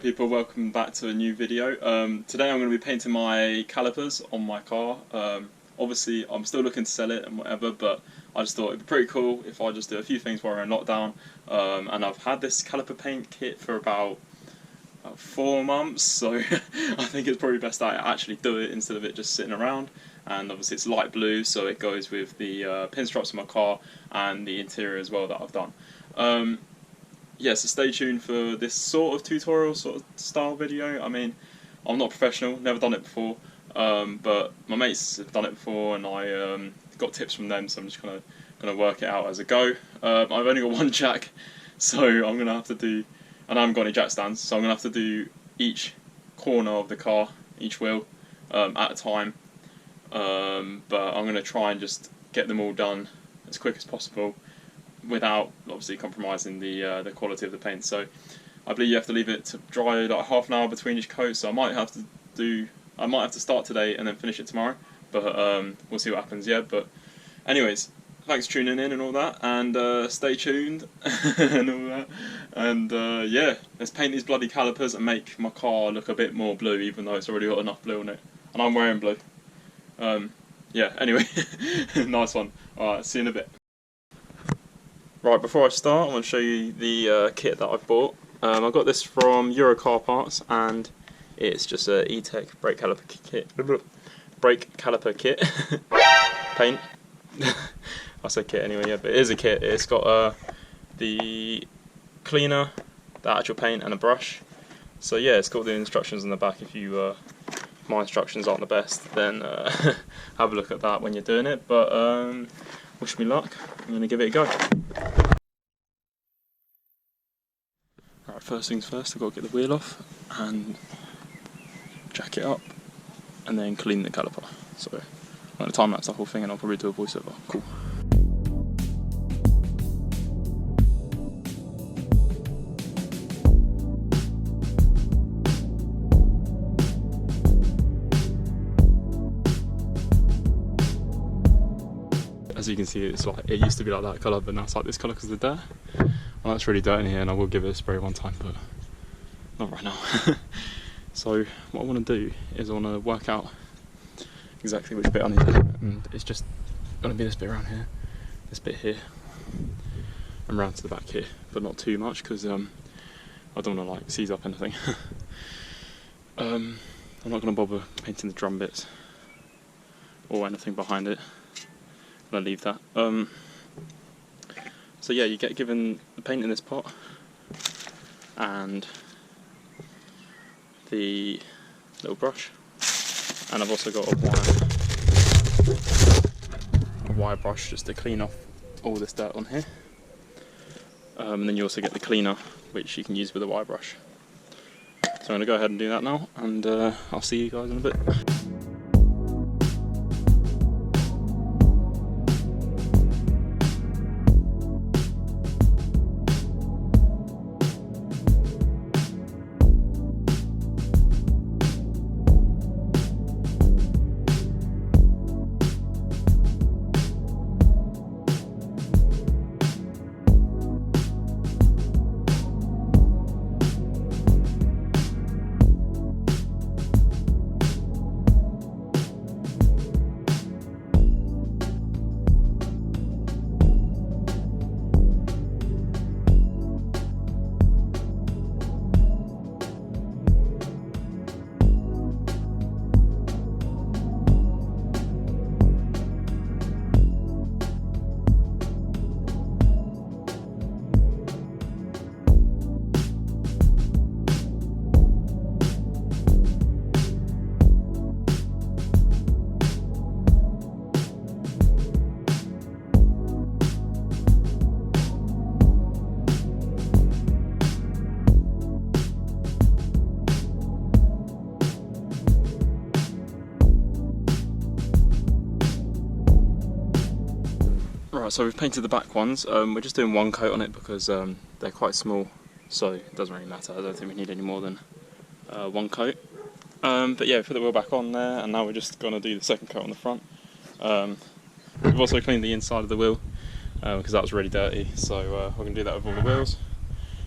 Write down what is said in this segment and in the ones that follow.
people, welcome back to a new video. Today I'm going to be painting my calipers on my car. Obviously I'm still looking to sell it and whatever, but I just thought it'd be pretty cool if I just do a few things while we're in lockdown. And I've had this caliper paint kit for about 4 months, so I think it's probably best that I actually do it instead of it just sitting around. And obviously it's light blue, so it goes with the pinstripes in my car and the interior as well that I've done. Yeah, so stay tuned for this sort of tutorial sort of style video. I mean, I'm not professional, never done it before, but my mates have done it before and I got tips from them, so I'm just gonna work it out as I go. I've only got one jack, so I'm gonna have to do, and I haven't got any jack stands, so I'm gonna have to do each corner of the car, each wheel, at a time. But I'm gonna try and just get them all done as quick as possible, without obviously compromising the quality of the paint. So I believe you have to leave it to dry like half an hour between each coat, so I might have to start today and then finish it tomorrow, but we'll see what happens. Yeah, but anyways, thanks for tuning in and all that, and stay tuned and all that, and yeah, let's paint these bloody calipers and make my car look a bit more blue, even though it's already got enough blue on it, and I'm wearing blue. Yeah, anyway, nice one. Alright, see you in a bit. Right, before I start, I want to show you the kit that I've bought. I got this from Euro Car Parts, and it's just a E-Tech brake caliper kit. Paint. I said kit anyway, yeah, but it is a kit. It's got the cleaner, the actual paint, and a brush. So yeah, it's got the instructions on the back. If you my instructions aren't the best, then have a look at that when you're doing it. But wish me luck. I'm going to give it a go. Right, first things first, I've got to get the wheel off and jack it up and then clean the caliper. So I'm going to time lapse the whole thing and I'll probably do a voiceover. Cool. As you can see, it's like, it used to be like that colour, but now it's like this colour because of the dirt. Well, that's really dirt in here, and I will give it a spray one time, but not right now. So what I want to do is I want to work out exactly which bit I need to do, and it's just going to be this bit around here, this bit here, and round to the back here, but not too much because I don't want to like seize up anything. I'm not going to bother painting the drum bits or anything behind it. I'm going to leave that. So yeah, you get given the paint in this pot and the little brush, and I've also got a wire brush just to clean off all this dirt on here, and then you also get the cleaner which you can use with a wire brush. So I'm going to go ahead and do that now, and I'll see you guys in a bit. Right, so we've painted the back ones. We're just doing one coat on it because they're quite small, so it doesn't really matter. I don't think we need any more than one coat. But yeah, we put the wheel back on there, and now we're just going to do the second coat on the front. We've also cleaned the inside of the wheel because that was really dirty, so we're going to do that with all the wheels.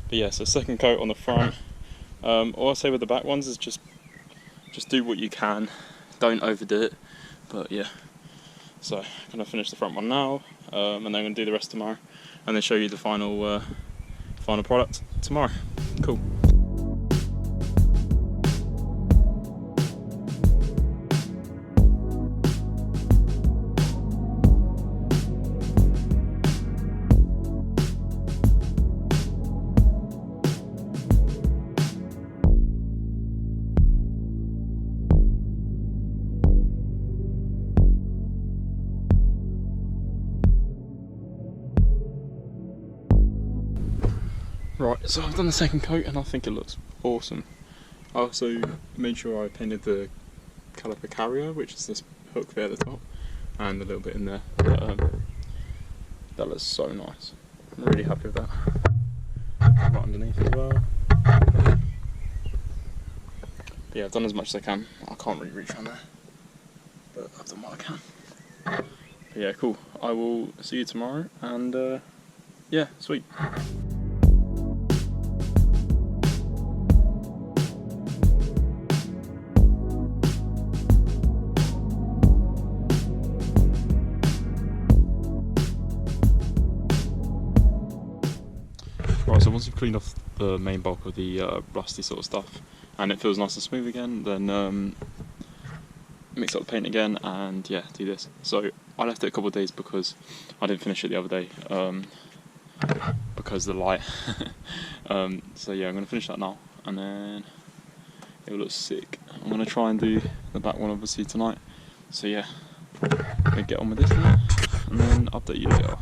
But yeah, so second coat on the front, All I say with the back ones is just do what you can, don't overdo it. But yeah, so I'm gonna finish the front one now, and then I'm gonna do the rest tomorrow, and then show you the final product tomorrow. Cool. Right, so I've done the second coat and I think it looks awesome. I also made sure I painted the caliper carrier, which is this hook there at the top, and a little bit in there. But, that looks so nice. I'm really happy with that. Right underneath as well. But yeah, I've done as much as I can. I can't really reach around there, but I've done what I can. But yeah, cool. I will see you tomorrow, and yeah, sweet. Right, so once you've cleaned off the main bulk of the rusty sort of stuff and it feels nice and smooth again, then mix up the paint again and yeah, do this. So I left it a couple of days because I didn't finish it the other day because of the light. So yeah, I'm going to finish that now and then it will look sick. I'm going to try and do the back one obviously tonight. So yeah, I'm going to get on with this now and then update you later.